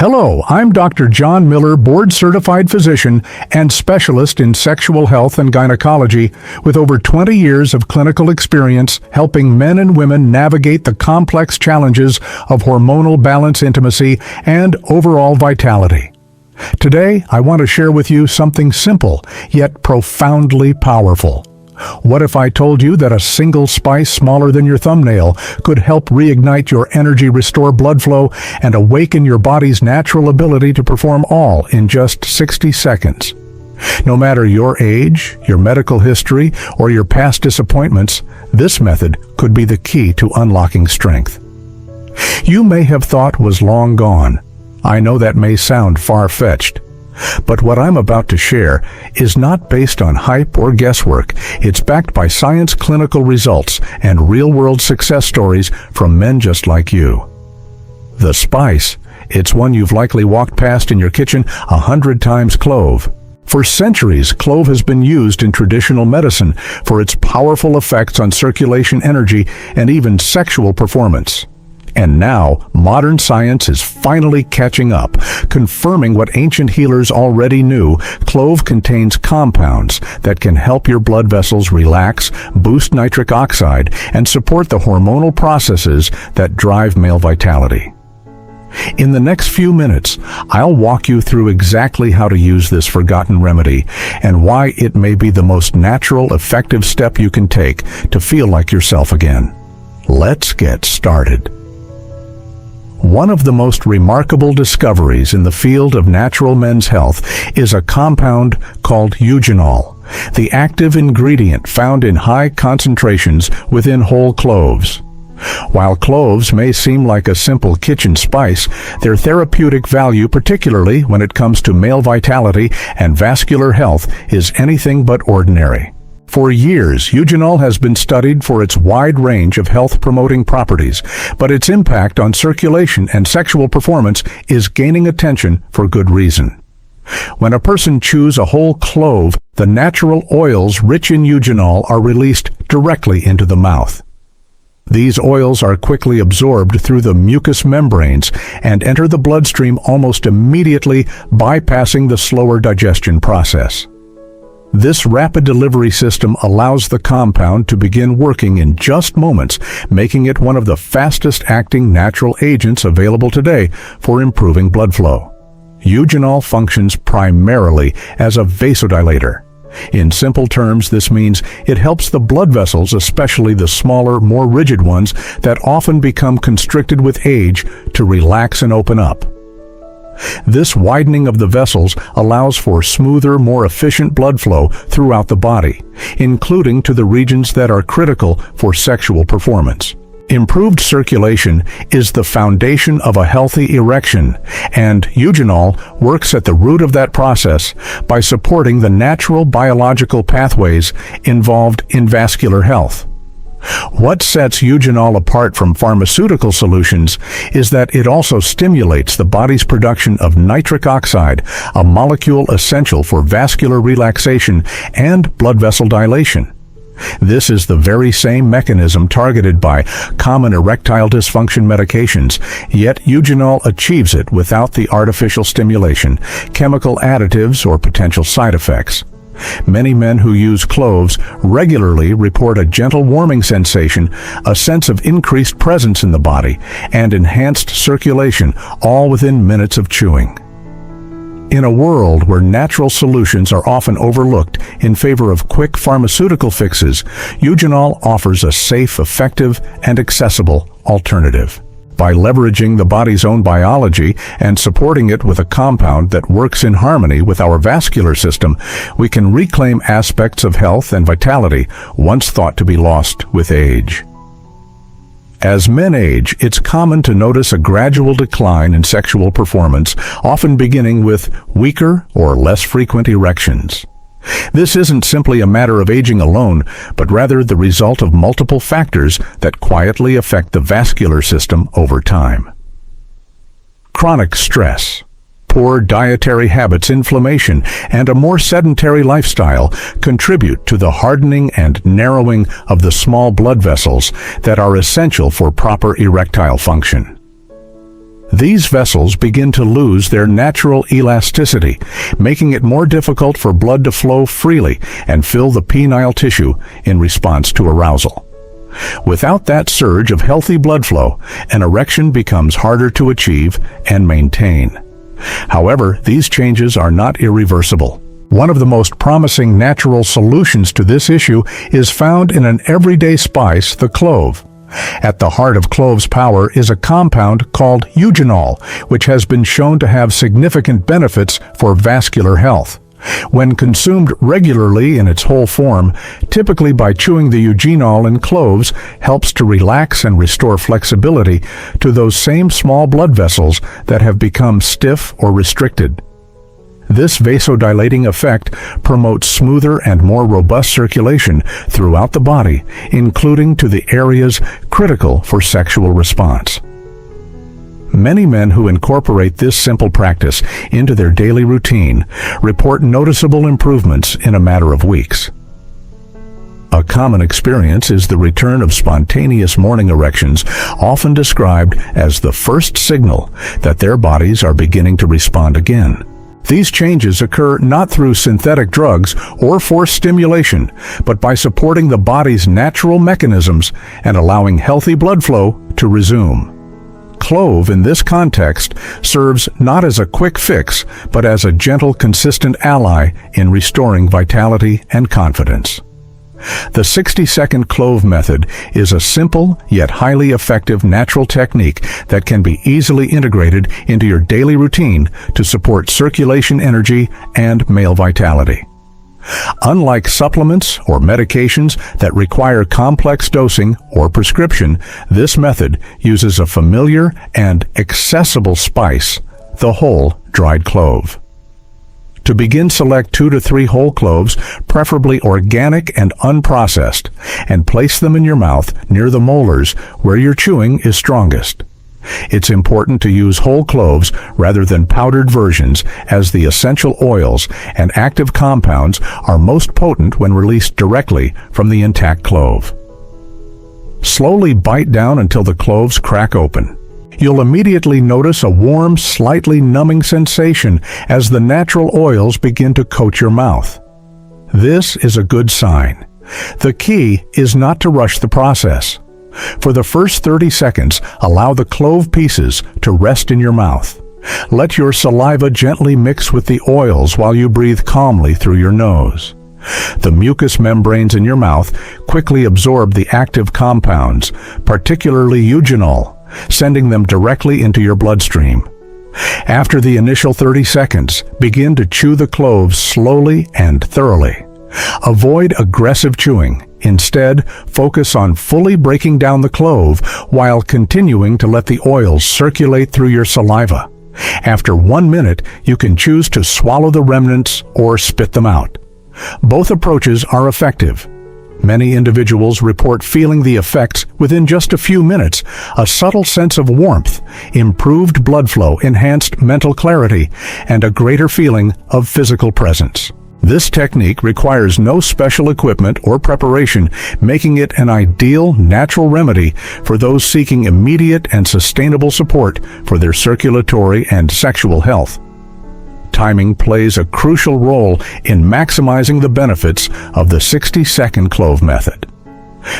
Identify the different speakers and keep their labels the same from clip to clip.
Speaker 1: Hello, I'm Dr. John Miller, board-certified physician and specialist in sexual health and gynecology, with over 20 years of clinical experience helping men and women navigate the complex challenges of hormonal balance, intimacy, and overall vitality. Today, I want to share with you something simple, yet profoundly powerful. What if I told you that a single spice smaller than your thumbnail could help reignite your energy, restore blood flow, and awaken your body's natural ability to perform all in just 60 seconds? No matter your age, your medical history, or your past disappointments, this method could be the key to unlocking strength. You may have thought was long gone. I know that may sound far-fetched. But what I'm about to share is not based on hype or guesswork. It's backed by science, clinical results, and real-world success stories from men just like you. The spice, it's one you've likely walked past in your kitchen 100 times: clove. For centuries, clove has been used in traditional medicine for its powerful effects on circulation, energy, and even sexual performance. And now, modern science is finally catching up, confirming what ancient healers already knew. Clove contains compounds that can help your blood vessels relax, boost nitric oxide, and support the hormonal processes that drive male vitality. In the next few minutes, I'll walk you through exactly how to use this forgotten remedy and why it may be the most natural, effective step you can take to feel like yourself again. Let's get started. One of the most remarkable discoveries in the field of natural men's health is a compound called eugenol, the active ingredient found in high concentrations within whole cloves. While cloves may seem like a simple kitchen spice, their therapeutic value, particularly when it comes to male vitality and vascular health, is anything but ordinary. For years, eugenol has been studied for its wide range of health-promoting properties, but its impact on circulation and sexual performance is gaining attention for good reason. When a person chews a whole clove, the natural oils rich in eugenol are released directly into the mouth. These oils are quickly absorbed through the mucous membranes and enter the bloodstream almost immediately, bypassing the slower digestion process. This rapid delivery system allows the compound to begin working in just moments, making it one of the fastest-acting natural agents available today for improving blood flow. Eugenol functions primarily as a vasodilator. In simple terms, this means it helps the blood vessels, especially the smaller, more rigid ones that often become constricted with age, to relax and open up. This widening of the vessels allows for smoother, more efficient blood flow throughout the body, including to the regions that are critical for sexual performance. Improved circulation is the foundation of a healthy erection, and eugenol works at the root of that process by supporting the natural biological pathways involved in vascular health. What sets eugenol apart from pharmaceutical solutions is that it also stimulates the body's production of nitric oxide, a molecule essential for vascular relaxation and blood vessel dilation. This is the very same mechanism targeted by common erectile dysfunction medications, yet eugenol achieves it without the artificial stimulation, chemical additives, or potential side effects. Many men who use cloves regularly report a gentle warming sensation, a sense of increased presence in the body, and enhanced circulation, all within minutes of chewing. In a world where natural solutions are often overlooked in favor of quick pharmaceutical fixes, eugenol offers a safe, effective, and accessible alternative. By leveraging the body's own biology and supporting it with a compound that works in harmony with our vascular system, we can reclaim aspects of health and vitality once thought to be lost with age. As men age, it's common to notice a gradual decline in sexual performance, often beginning with weaker or less frequent erections. This isn't simply a matter of aging alone, but rather the result of multiple factors that quietly affect the vascular system over time. Chronic stress, poor dietary habits, inflammation, and a more sedentary lifestyle contribute to the hardening and narrowing of the small blood vessels that are essential for proper erectile function. These vessels begin to lose their natural elasticity, making it more difficult for blood to flow freely and fill the penile tissue in response to arousal. Without that surge of healthy blood flow, an erection becomes harder to achieve and maintain. However, these changes are not irreversible. One of the most promising natural solutions to this issue is found in an everyday spice, the clove. At the heart of clove's power is a compound called eugenol, which has been shown to have significant benefits for vascular health. When consumed regularly in its whole form, typically by chewing the eugenol in cloves, helps to relax and restore flexibility to those same small blood vessels that have become stiff or restricted. This vasodilating effect promotes smoother and more robust circulation throughout the body, including to the areas critical for sexual response. Many men who incorporate this simple practice into their daily routine report noticeable improvements in a matter of weeks. A common experience is the return of spontaneous morning erections, often described as the first signal that their bodies are beginning to respond again. These changes occur not through synthetic drugs or forced stimulation, but by supporting the body's natural mechanisms and allowing healthy blood flow to resume. Clove, in this context, serves not as a quick fix, but as a gentle, consistent ally in restoring vitality and confidence. The 60-second clove method is a simple yet highly effective natural technique that can be easily integrated into your daily routine to support circulation energy and male vitality. Unlike supplements or medications that require complex dosing or prescription, this method uses a familiar and accessible spice, the whole dried clove. To begin, select 2 to 3 whole cloves, preferably organic and unprocessed, and place them in your mouth near the molars where your chewing is strongest. It's important to use whole cloves rather than powdered versions, as the essential oils and active compounds are most potent when released directly from the intact clove. Slowly bite down until the cloves crack open. You'll immediately notice a warm, slightly numbing sensation as the natural oils begin to coat your mouth. This is a good sign. The key is not to rush the process. For the first 30 seconds, allow the clove pieces to rest in your mouth. Let your saliva gently mix with the oils while you breathe calmly through your nose. The mucous membranes in your mouth quickly absorb the active compounds, particularly eugenol, sending them directly into your bloodstream. After the initial 30 seconds, begin to chew the cloves slowly and thoroughly. Avoid aggressive chewing. Instead, focus on fully breaking down the clove while continuing to let the oils circulate through your saliva. After 1 minute, you can choose to swallow the remnants or spit them out. Both approaches are effective. Many individuals report feeling the effects within just a few minutes: a subtle sense of warmth, improved blood flow, enhanced mental clarity, and a greater feeling of physical presence. This technique requires no special equipment or preparation, making it an ideal natural remedy for those seeking immediate and sustainable support for their circulatory and sexual health. Timing plays a crucial role in maximizing the benefits of the 60-second clove method.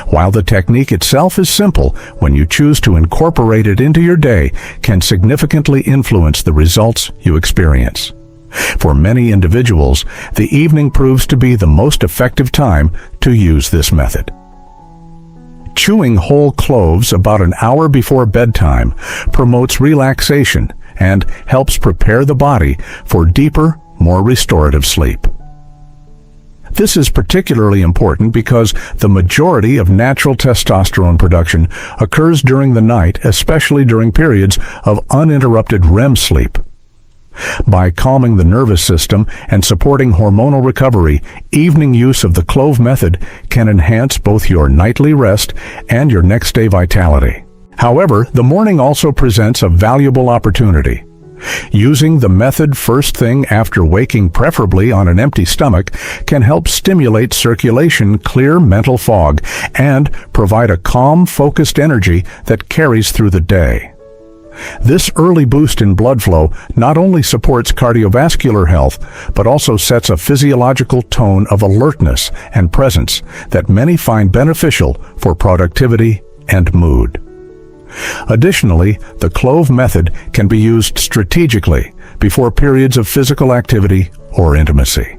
Speaker 1: While the technique itself is simple, when you choose to incorporate it into your day, can significantly influence the results you experience. For many individuals, the evening proves to be the most effective time to use this method. Chewing whole cloves about an hour before bedtime promotes relaxation and helps prepare the body for deeper, more restorative sleep. This is particularly important because the majority of natural testosterone production occurs during the night, especially during periods of uninterrupted REM sleep. By calming the nervous system and supporting hormonal recovery, evening use of the clove method can enhance both your nightly rest and your next day vitality. However, the morning also presents a valuable opportunity. Using the method first thing after waking, preferably on an empty stomach, can help stimulate circulation, clear mental fog, and provide a calm, focused energy that carries through the day. This early boost in blood flow not only supports cardiovascular health, but also sets a physiological tone of alertness and presence that many find beneficial for productivity and mood. Additionally, the Clove method can be used strategically before periods of physical activity or intimacy.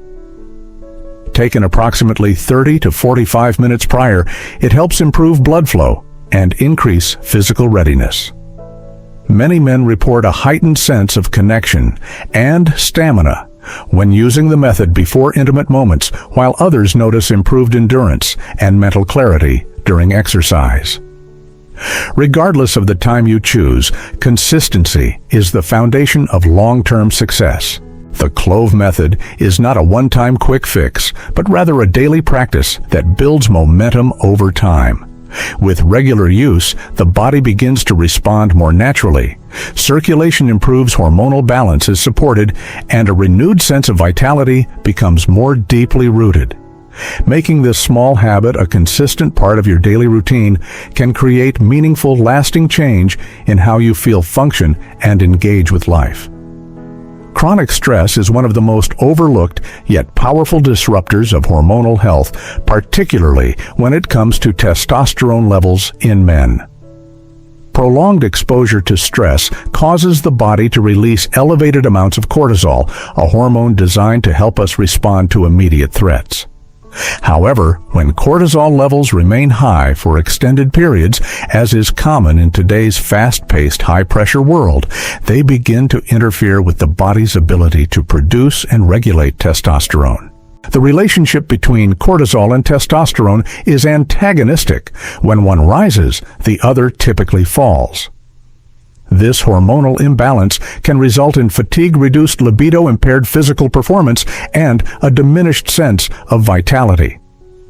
Speaker 1: Taken approximately 30 to 45 minutes prior, it helps improve blood flow and increase physical readiness. Many men report a heightened sense of connection and stamina when using the method before intimate moments, while others notice improved endurance and mental clarity during exercise. Regardless of the time you choose, consistency is the foundation of long-term success. The Clove method is not a one-time quick fix, but rather a daily practice that builds momentum over time. With regular use, the body begins to respond more naturally. Circulation improves, hormonal balance is supported, and a renewed sense of vitality becomes more deeply rooted. Making this small habit a consistent part of your daily routine can create meaningful, lasting change in how you feel, function, and engage with life. Chronic stress is one of the most overlooked yet powerful disruptors of hormonal health, particularly when it comes to testosterone levels in men. Prolonged exposure to stress causes the body to release elevated amounts of cortisol, a hormone designed to help us respond to immediate threats. However, when cortisol levels remain high for extended periods, as is common in today's fast-paced, high-pressure world, they begin to interfere with the body's ability to produce and regulate testosterone. The relationship between cortisol and testosterone is antagonistic. When one rises, the other typically falls. This hormonal imbalance can result in fatigue, reduced libido, impaired physical performance, and a diminished sense of vitality.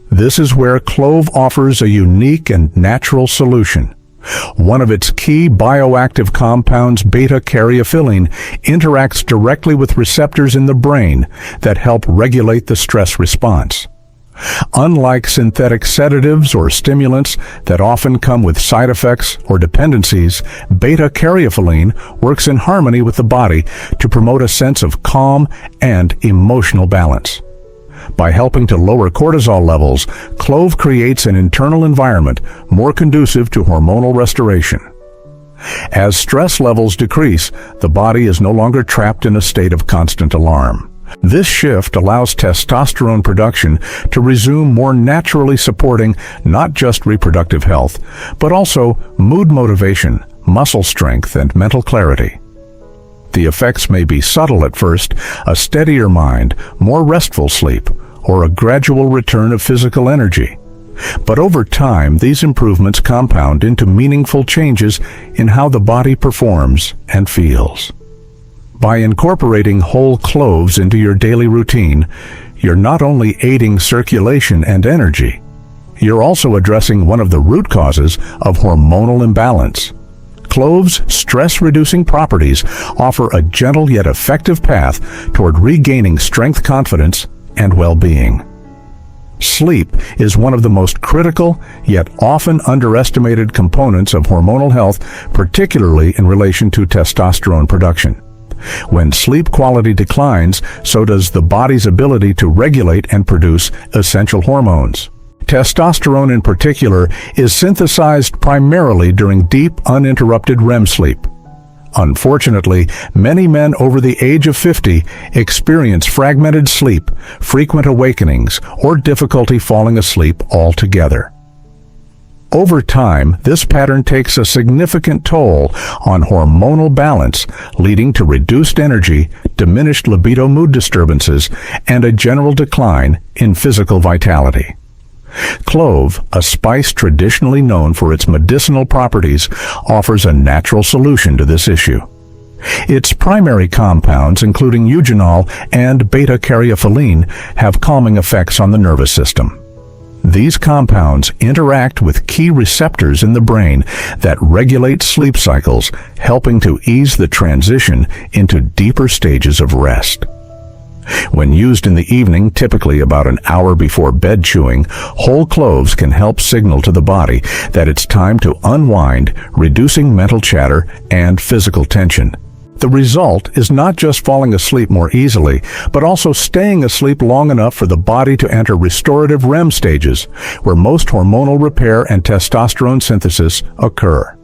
Speaker 1: This is where Clove offers a unique and natural solution. One of its key bioactive compounds, beta-caryophyllene, interacts directly with receptors in the brain that help regulate the stress response. Unlike synthetic sedatives or stimulants that often come with side effects or dependencies, beta-caryophyllene works in harmony with the body to promote a sense of calm and emotional balance. By helping to lower cortisol levels, Clove creates an internal environment more conducive to hormonal restoration. As stress levels decrease, the body is no longer trapped in a state of constant alarm. This shift allows testosterone production to resume more naturally, supporting not just reproductive health, but also mood, motivation, muscle strength, and mental clarity. The effects may be subtle at first: a steadier mind, more restful sleep, or a gradual return of physical energy. But over time, these improvements compound into meaningful changes in how the body performs and feels. By incorporating whole cloves into your daily routine, you're not only aiding circulation and energy, you're also addressing one of the root causes of hormonal imbalance. Cloves' stress-reducing properties offer a gentle yet effective path toward regaining strength, confidence, and well-being. Sleep is one of the most critical yet often underestimated components of hormonal health, particularly in relation to testosterone production. When sleep quality declines, so does the body's ability to regulate and produce essential hormones. Testosterone in particular is synthesized primarily during deep, uninterrupted REM sleep. Unfortunately, many men over the age of 50 experience fragmented sleep, frequent awakenings, or difficulty falling asleep altogether. Over time, this pattern takes a significant toll on hormonal balance, leading to reduced energy, diminished libido, mood disturbances, and a general decline in physical vitality. Clove, a spice traditionally known for its medicinal properties, offers a natural solution to this issue. Its primary compounds, including eugenol and beta-caryophyllene, have calming effects on the nervous system. These compounds interact with key receptors in the brain that regulate sleep cycles, helping to ease the transition into deeper stages of rest. When used in the evening, typically about an hour before bed, chewing whole cloves can help signal to the body that it's time to unwind, reducing mental chatter and physical tension. The result is not just falling asleep more easily, but also staying asleep long enough for the body to enter restorative REM stages, where most hormonal repair and testosterone synthesis occur.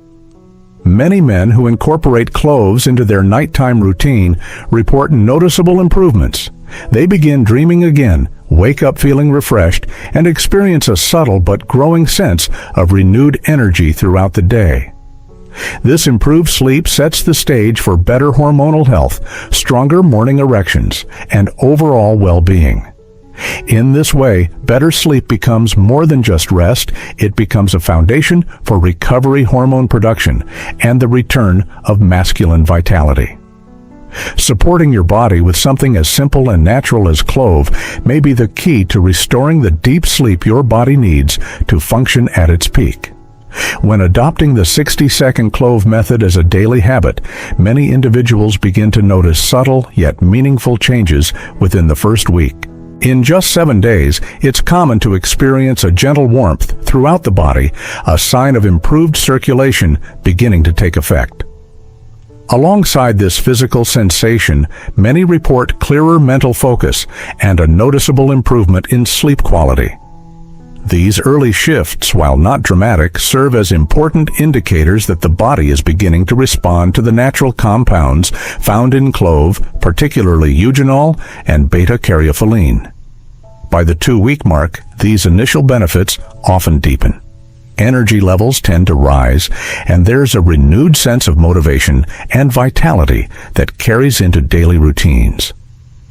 Speaker 1: Many men who incorporate cloves into their nighttime routine report noticeable improvements. They begin dreaming again, wake up feeling refreshed, and experience a subtle but growing sense of renewed energy throughout the day. This improved sleep sets the stage for better hormonal health, stronger morning erections, and overall well-being. In this way, better sleep becomes more than just rest. It becomes a foundation for recovery hormone production and the return of masculine vitality. Supporting your body with something as simple and natural as clove may be the key to restoring the deep sleep your body needs to function at its peak. When adopting the 60-second clove method as a daily habit, many individuals begin to notice subtle yet meaningful changes within the first week. In just 7 days, it's common to experience a gentle warmth throughout the body, a sign of improved circulation beginning to take effect. Alongside this physical sensation, many report clearer mental focus and a noticeable improvement in sleep quality. These early shifts, while not dramatic, serve as important indicators that the body is beginning to respond to the natural compounds found in clove, particularly eugenol and beta-caryophyllene. By the 2-week mark, these initial benefits often deepen. Energy levels tend to rise, and there's a renewed sense of motivation and vitality that carries into daily routines.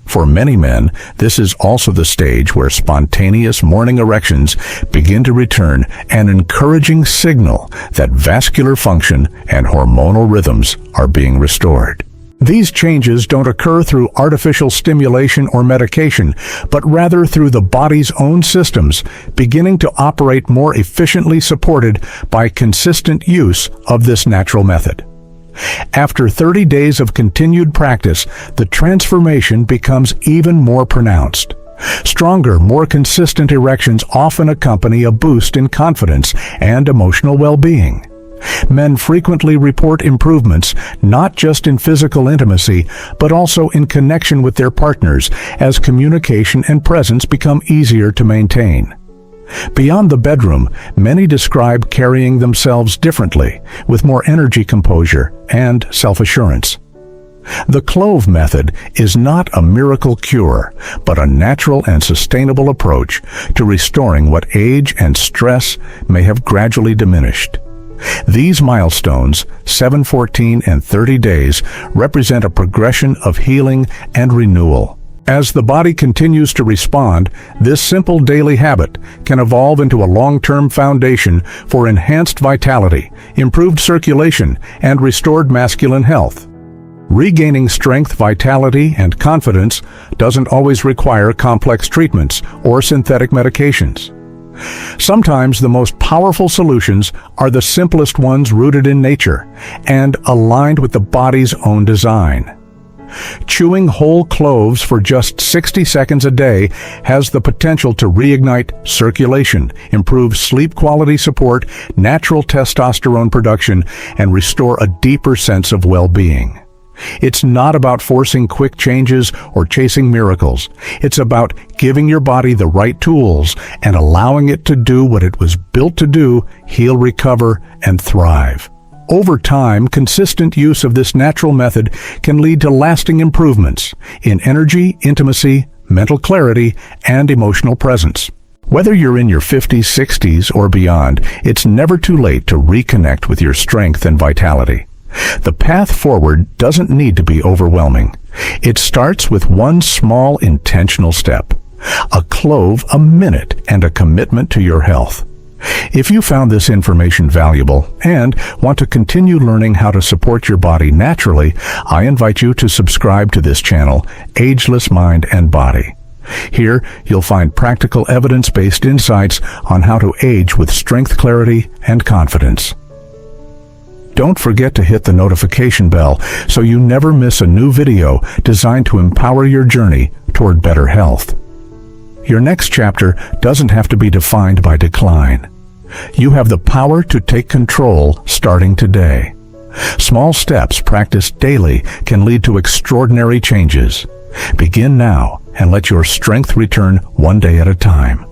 Speaker 1: For many men, this is also the stage where spontaneous morning erections begin to return, an encouraging signal that vascular function and hormonal rhythms are being restored. These changes don't occur through artificial stimulation or medication, but rather through the body's own systems, beginning to operate more efficiently, supported by consistent use of this natural method. After 30 days of continued practice, the transformation becomes even more pronounced. Stronger, more consistent erections often accompany a boost in confidence and emotional well-being. Men frequently report improvements not just in physical intimacy, but also in connection with their partners, as communication and presence become easier to maintain. Beyond the bedroom, many describe carrying themselves differently, with more energy, composure, and self-assurance. The clove method is not a miracle cure, but a natural and sustainable approach to restoring what age and stress may have gradually diminished. These milestones, 7, 14, and 30 days, represent a progression of healing and renewal. As the body continues to respond, this simple daily habit can evolve into a long-term foundation for enhanced vitality, improved circulation, and restored masculine health. Regaining strength, vitality, and confidence doesn't always require complex treatments or synthetic medications. Sometimes the most powerful solutions are the simplest ones, rooted in nature and aligned with the body's own design. Chewing whole cloves for just 60 seconds a day has the potential to reignite circulation, improve sleep quality, support natural testosterone production, and restore a deeper sense of well-being. It's not about forcing quick changes or chasing miracles. It's about giving your body the right tools and allowing it to do what it was built to do: heal, recover, and thrive. Over time, consistent use of this natural method can lead to lasting improvements in energy, intimacy, mental clarity, and emotional presence. Whether you're in your 50s, 60s, or beyond, it's never too late to reconnect with your strength and vitality. The path forward doesn't need to be overwhelming. It starts with one small, intentional step: a clove a minute and a commitment to your health. If you found this information valuable and want to continue learning how to support your body naturally, I invite you to subscribe to this channel, Ageless Mind and Body. Here, you'll find practical evidence-based insights on how to age with strength, clarity, and confidence. Don't forget to hit the notification bell so you never miss a new video designed to empower your journey toward better health. Your next chapter doesn't have to be defined by decline. You have the power to take control starting today. Small steps practiced daily can lead to extraordinary changes. Begin now and let your strength return one day at a time.